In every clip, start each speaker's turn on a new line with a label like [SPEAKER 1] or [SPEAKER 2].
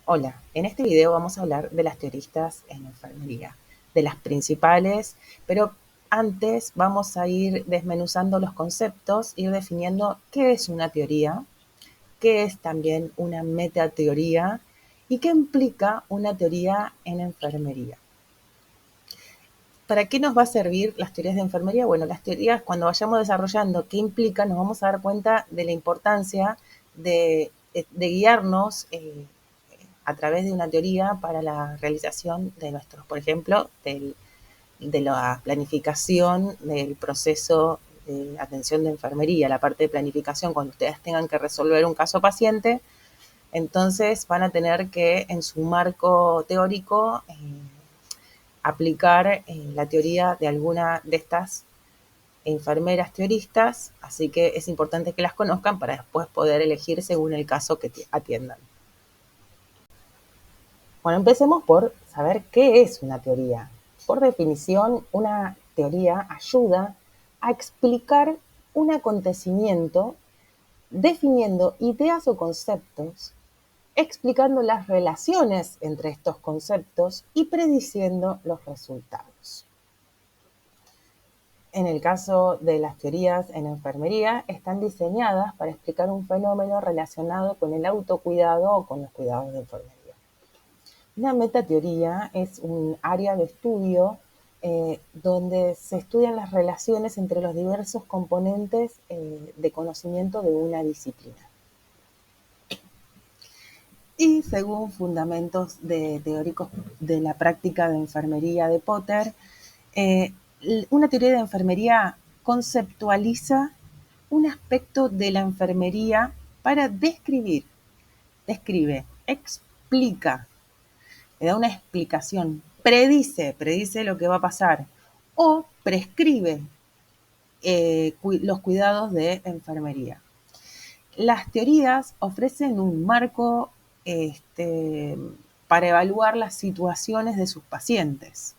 [SPEAKER 1] Hola, en este video vamos a hablar de las teoristas en enfermería, de las principales, pero antes vamos a ir desmenuzando los conceptos, ir definiendo qué es una teoría, qué es también una metateoría y qué implica una teoría en enfermería. ¿Para qué nos va a servir las teorías de enfermería? Bueno, las teorías, cuando vayamos desarrollando qué implica, nos vamos a dar cuenta de la importancia de guiarnos a través de una teoría para la realización de nuestros, por ejemplo, de la planificación del proceso de atención de enfermería, la parte de planificación, cuando ustedes tengan que resolver un caso paciente, entonces van a tener que en su marco teórico aplicar la teoría de alguna de estas enfermeras teoristas, así que es importante que las conozcan para después poder elegir según el caso que atiendan. Bueno, empecemos por saber qué es una teoría. Por definición, una teoría ayuda a explicar un acontecimiento definiendo ideas o conceptos, explicando las relaciones entre estos conceptos y prediciendo los resultados. En el caso de las teorías en enfermería, están diseñadas para explicar un fenómeno relacionado con el autocuidado o con los cuidados de enfermería. Una metateoría es un área de estudio donde se estudian las relaciones entre los diversos componentes de conocimiento de una disciplina. Y según fundamentos teóricos de la práctica de enfermería de Potter, eh, una teoría de enfermería conceptualiza un aspecto de la enfermería para describe, explica, le da una explicación, predice lo que va a pasar o prescribe los cuidados de enfermería. Las teorías ofrecen un marco para evaluar las situaciones de sus pacientes.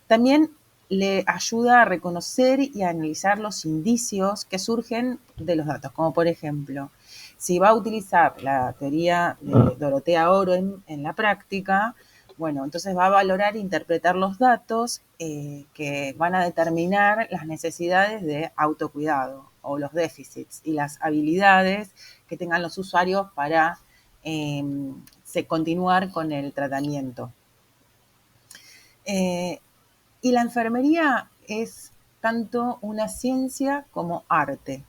[SPEAKER 1] También le ayuda a reconocer y a analizar los indicios que surgen de los datos, como por ejemplo, si va a utilizar la teoría de Dorothea Oro en la práctica, bueno, entonces va a valorar e interpretar los datos que van a determinar las necesidades de autocuidado o los déficits y las habilidades que tengan los usuarios para continuar con el tratamiento. Y la enfermería es tanto una ciencia como arte.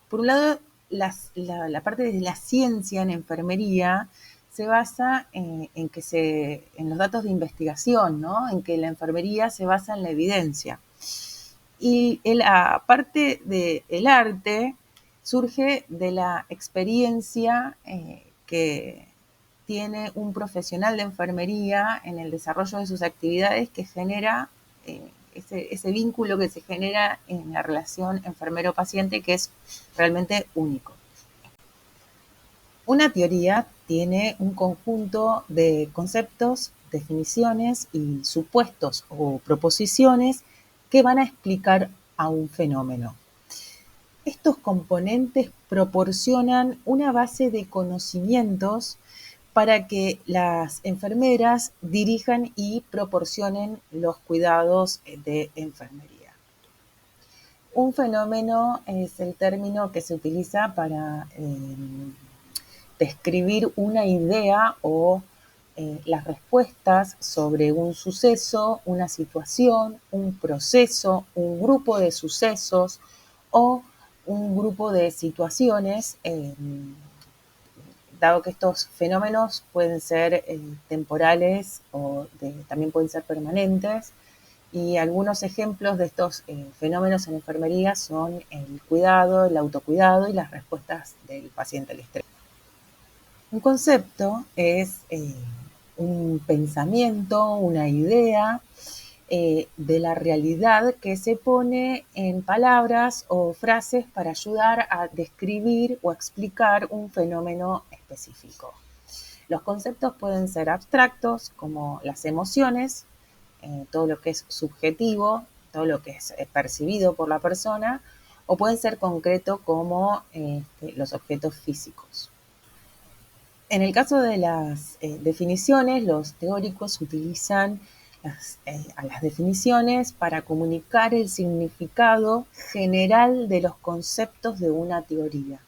[SPEAKER 1] Por un lado, la parte de la ciencia en enfermería se basa en los datos de investigación, ¿no? En que la enfermería se basa en la evidencia. Y la parte del arte surge de la experiencia que tiene un profesional de enfermería en el desarrollo de sus actividades que genera ese vínculo que se genera en la relación enfermero-paciente que es realmente único. Una teoría tiene un conjunto de conceptos, definiciones y supuestos o proposiciones que van a explicar a un fenómeno. Estos componentes proporcionan una base de conocimientos para que las enfermeras dirijan y proporcionen los cuidados de enfermería. Un fenómeno es el término que se utiliza para describir una idea o las respuestas sobre un suceso, una situación, un proceso, un grupo de sucesos o un grupo de situaciones, dado que estos fenómenos pueden ser temporales o también pueden ser permanentes. Y algunos ejemplos de estos fenómenos en enfermería son el cuidado, el autocuidado y las respuestas del paciente al estrés. Un concepto es un pensamiento, una idea de la realidad que se pone en palabras o frases para ayudar a describir o explicar un fenómeno específico. Los conceptos pueden ser abstractos, como las emociones, todo lo que es subjetivo, todo lo que es percibido por la persona, o pueden ser concretos como los objetos físicos. En el caso de las definiciones, los teóricos utilizan a las definiciones para comunicar el significado general de los conceptos de una teoría.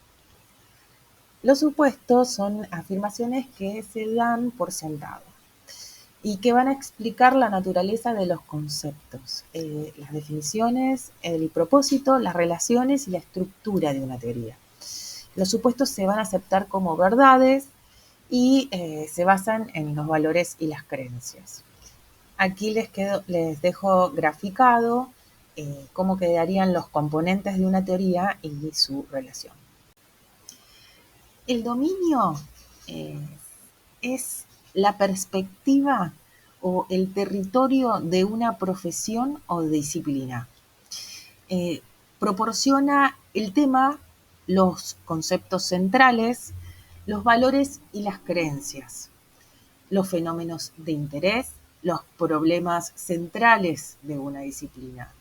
[SPEAKER 1] Los supuestos son afirmaciones que se dan por sentado y que van a explicar la naturaleza de los conceptos, las definiciones, el propósito, las relaciones y la estructura de una teoría. Los supuestos se van a aceptar como verdades y se basan en los valores y las creencias. Aquí les dejo graficado cómo quedarían los componentes de una teoría y su relación. El dominio eh, es la perspectiva o el territorio de una profesión o disciplina. Eh, Proporciona el tema, los conceptos centrales, los valores y las creencias, los fenómenos de interés, los problemas centrales de una disciplina.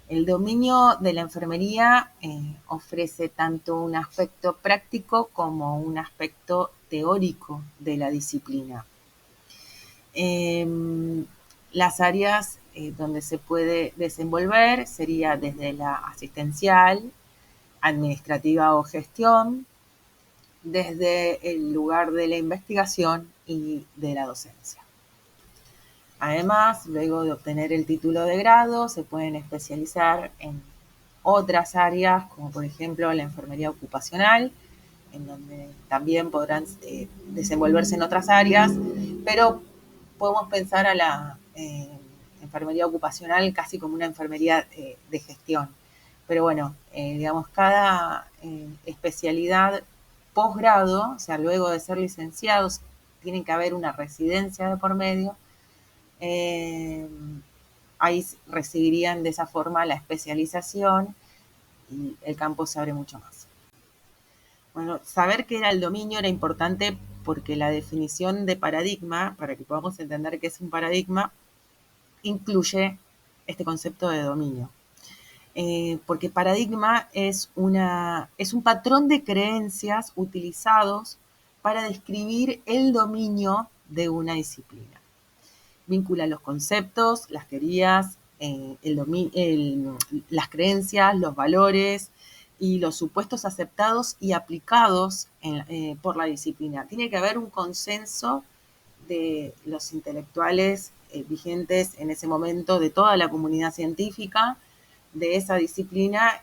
[SPEAKER 1] El dominio de la enfermería ofrece tanto un aspecto práctico como un aspecto teórico de la disciplina. Las áreas donde se puede desenvolver sería desde la asistencial, administrativa o gestión, desde el lugar de la investigación y de la docencia. Además, luego de obtener el título de grado, se pueden especializar en otras áreas, como por ejemplo la enfermería ocupacional, en donde también podrán desenvolverse en otras áreas, pero podemos pensar a la enfermería ocupacional casi como una enfermería de gestión. Pero bueno, digamos, cada especialidad posgrado, o sea, luego de ser licenciados, tiene que haber una residencia de por medio. Ahí recibirían de esa forma la especialización y el campo se abre mucho más. Bueno, saber qué era el dominio era importante porque la definición de paradigma, para que podamos entender qué es un paradigma, incluye este concepto de dominio. Porque paradigma es un patrón de creencias utilizados para describir el dominio de una disciplina. Vincula los conceptos, las teorías, las creencias, los valores y los supuestos aceptados y aplicados por la disciplina. Tiene que haber un consenso de los intelectuales vigentes en ese momento, de toda la comunidad científica, de esa disciplina,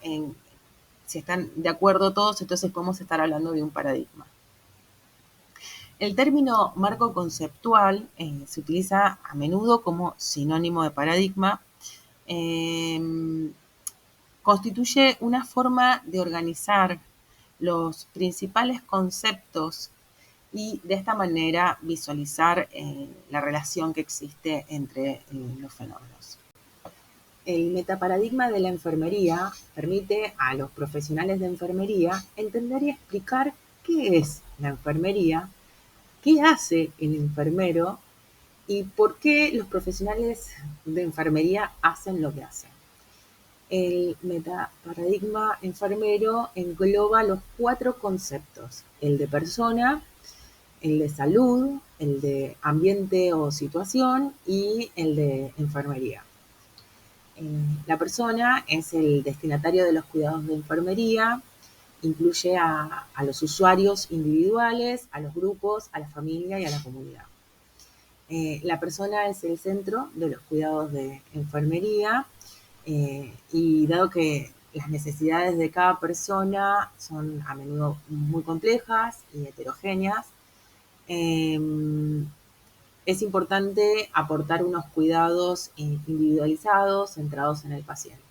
[SPEAKER 1] si están de acuerdo todos, entonces podemos estar hablando de un paradigma. El término marco conceptual se utiliza a menudo como sinónimo de paradigma. Constituye una forma de organizar los principales conceptos y de esta manera visualizar la relación que existe entre los fenómenos. El metaparadigma de la enfermería permite a los profesionales de enfermería entender y explicar qué es la enfermería, qué hace el enfermero y por qué los profesionales de enfermería hacen lo que hacen. El metaparadigma enfermero engloba los 4 conceptos: el de persona, el de salud, el de ambiente o situación y el de enfermería. La persona es el destinatario de los cuidados de enfermería, incluye a los usuarios individuales, a los grupos, a la familia y a la comunidad. La persona es el centro de los cuidados de enfermería y dado que las necesidades de cada persona son a menudo muy complejas y heterogéneas, es importante aportar unos cuidados individualizados, centrados en el paciente.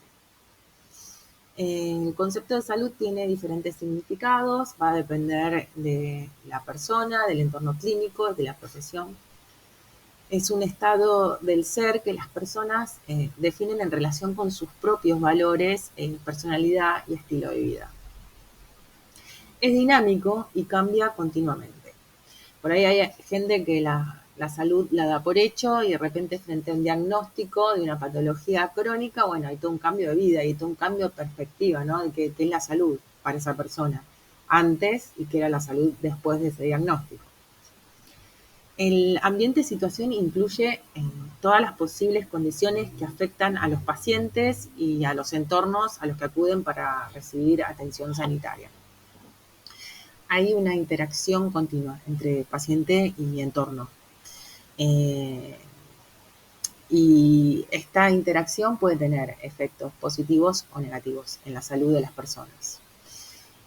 [SPEAKER 1] El concepto de salud tiene diferentes significados, va a depender de la persona, del entorno clínico, de la profesión. Es un estado del ser que las personas definen en relación con sus propios valores, personalidad y estilo de vida. Es dinámico y cambia continuamente. Por ahí hay gente que la salud la da por hecho y de repente frente a un diagnóstico de una patología crónica, bueno, hay todo un cambio de vida, hay todo un cambio de perspectiva, ¿no? De qué es la salud para esa persona antes y qué era la salud después de ese diagnóstico. El ambiente situación incluye todas las posibles condiciones que afectan a los pacientes y a los entornos a los que acuden para recibir atención sanitaria. Hay una interacción continua entre paciente y entorno. Y esta interacción puede tener efectos positivos o negativos en la salud de las personas.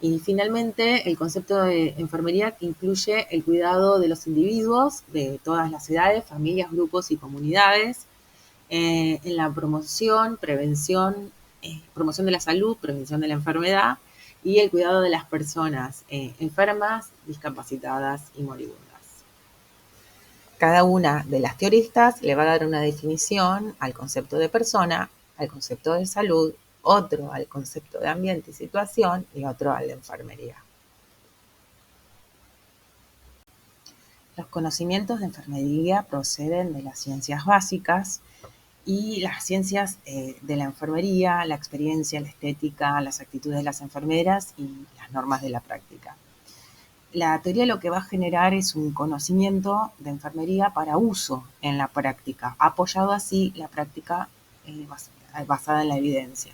[SPEAKER 1] Y finalmente, el concepto de enfermería incluye el cuidado de los individuos de todas las edades, familias, grupos y comunidades, en la promoción de la salud, prevención de la enfermedad y el cuidado de las personas enfermas, discapacitadas y moribundas. Cada una de las teoristas le va a dar una definición al concepto de persona, al concepto de salud, otro al concepto de ambiente y situación y otro al de enfermería. Los conocimientos de enfermería proceden de las ciencias básicas y las ciencias de la enfermería, la experiencia, la estética, las actitudes de las enfermeras y las normas de la práctica. La teoría lo que va a generar es un conocimiento de enfermería para uso en la práctica, apoyado así la práctica basada en la evidencia.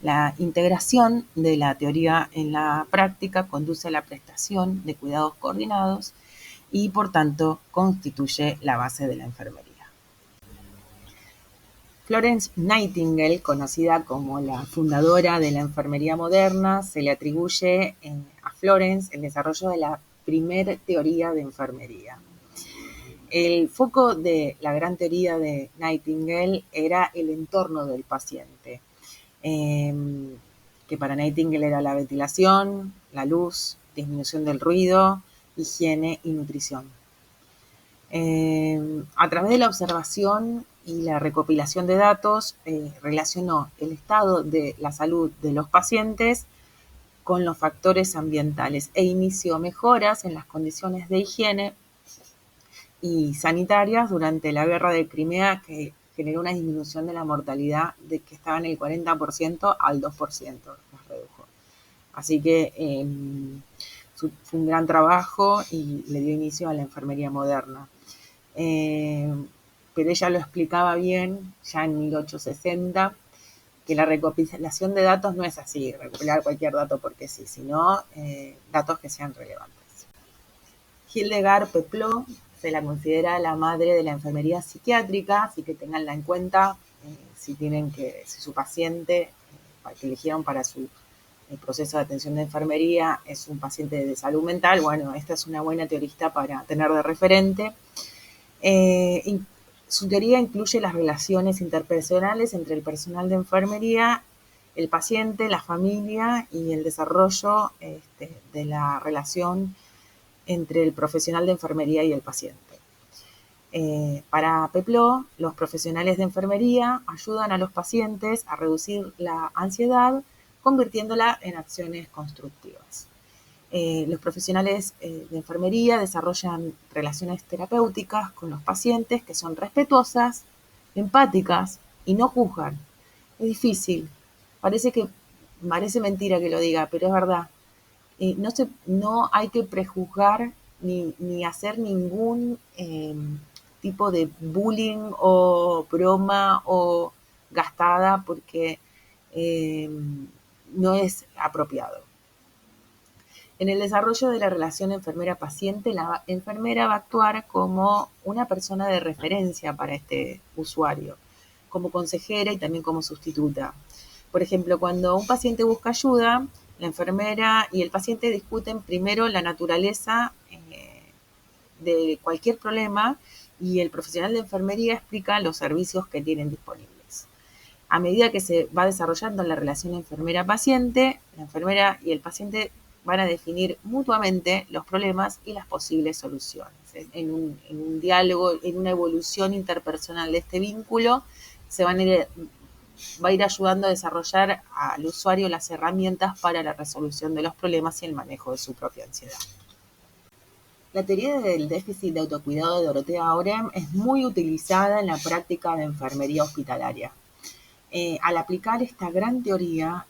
[SPEAKER 1] La integración de la teoría en la práctica conduce a la prestación de cuidados coordinados y, por tanto, constituye la base de la enfermería. Florence Nightingale, conocida como la fundadora de la enfermería moderna, se le atribuye a Florence el desarrollo de la primer teoría de enfermería. El foco de la gran teoría de Nightingale era el entorno del paciente, que para Nightingale era la ventilación, la luz, disminución del ruido, higiene y nutrición. A través de la observación y la recopilación de datos, relacionó el estado de la salud de los pacientes con los factores ambientales e inició mejoras en las condiciones de higiene y sanitarias durante la guerra de Crimea, que generó una disminución de la mortalidad de que estaba en el 40% al 2%, las redujo. Así que fue un gran trabajo y le dio inicio a la enfermería moderna. Pero ella lo explicaba bien ya en 1860, que la recopilación de datos no es así, recopilar cualquier dato porque sí, sino datos que sean relevantes. Hildegard Peplau se la considera la madre de la enfermería psiquiátrica, así que tenganla en cuenta si su paciente que eligieron para su proceso de atención de enfermería es un paciente de salud mental. Bueno, esta es una buena teorista para tener de referente. Su teoría incluye las relaciones interpersonales entre el personal de enfermería, el paciente, la familia y el desarrollo de la relación entre el profesional de enfermería y el paciente. Para Peplau, los profesionales de enfermería ayudan a los pacientes a reducir la ansiedad, convirtiéndola en acciones constructivas. Los profesionales de enfermería desarrollan relaciones terapéuticas con los pacientes que son respetuosas, empáticas y no juzgan. Es difícil, parece mentira que lo diga, pero es verdad. No hay que prejuzgar ni hacer ningún tipo de bullying o broma o gastada porque no es apropiado. En el desarrollo de la relación enfermera-paciente, la enfermera va a actuar como una persona de referencia para este usuario, como consejera y también como sustituta. Por ejemplo, cuando un paciente busca ayuda, la enfermera y el paciente discuten primero la naturaleza de cualquier problema y el profesional de enfermería explica los servicios que tienen disponibles. A medida que se va desarrollando la relación enfermera-paciente, la enfermera y el paciente van a definir mutuamente los problemas y las posibles soluciones. En un diálogo, en una evolución interpersonal de este vínculo, va a ir ayudando a desarrollar al usuario las herramientas para la resolución de los problemas y el manejo de su propia ansiedad. La teoría del déficit de autocuidado de Dorothea Orem es muy utilizada en la práctica de enfermería hospitalaria. Al aplicar esta gran teoría,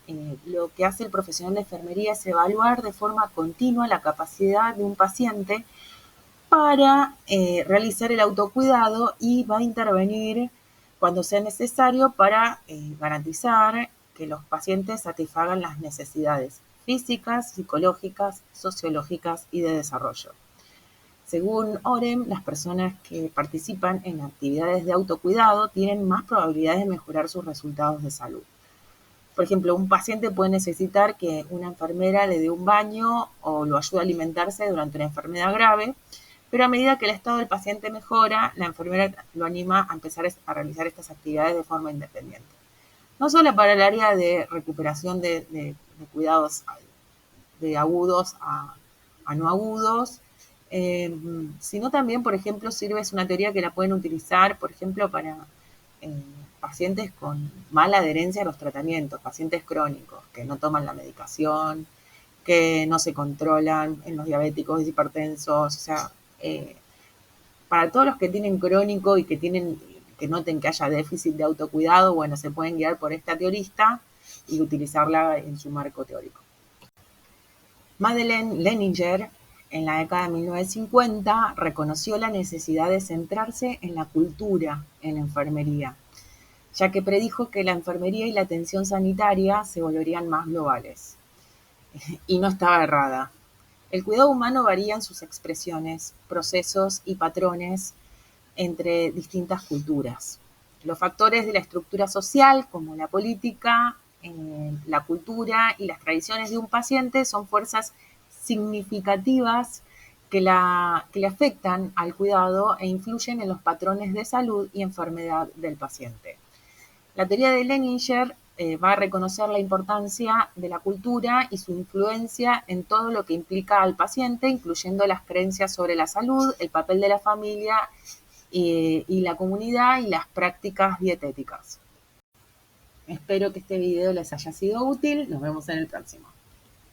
[SPEAKER 1] lo que hace el profesional de enfermería es evaluar de forma continua la capacidad de un paciente para realizar el autocuidado y va a intervenir cuando sea necesario para garantizar que los pacientes satisfagan las necesidades físicas, psicológicas, sociológicas y de desarrollo. Según OREM, las personas que participan en actividades de autocuidado tienen más probabilidades de mejorar sus resultados de salud. Por ejemplo, un paciente puede necesitar que una enfermera le dé un baño o lo ayude a alimentarse durante una enfermedad grave, pero a medida que el estado del paciente mejora, la enfermera lo anima a empezar a realizar estas actividades de forma independiente. No solo para el área de recuperación de cuidados de agudos a no agudos, sino también, por ejemplo, es una teoría que la pueden utilizar, por ejemplo, para eh, pacientes con mala adherencia a los tratamientos, pacientes crónicos que no toman la medicación, que no se controlan en los diabéticos, hipertensos, o sea, para todos los que tienen crónico y que noten que haya déficit de autocuidado, bueno, se pueden guiar por esta teorista y utilizarla en su marco teórico. Madeleine Leninger, en la década de 1950, reconoció la necesidad de centrarse en la cultura en la enfermería, ya que predijo que la enfermería y la atención sanitaria se volverían más globales. Y no estaba errada. El cuidado humano varía en sus expresiones, procesos y patrones entre distintas culturas. Los factores de la estructura social, como la política, la cultura y las tradiciones de un paciente, son fuerzas significativas que le afectan al cuidado e influyen en los patrones de salud y enfermedad del paciente. La teoría de Leninger va a reconocer la importancia de la cultura y su influencia en todo lo que implica al paciente, incluyendo las creencias sobre la salud, el papel de la familia y la comunidad y las prácticas dietéticas. Espero que este video les haya sido útil. Nos vemos en el próximo.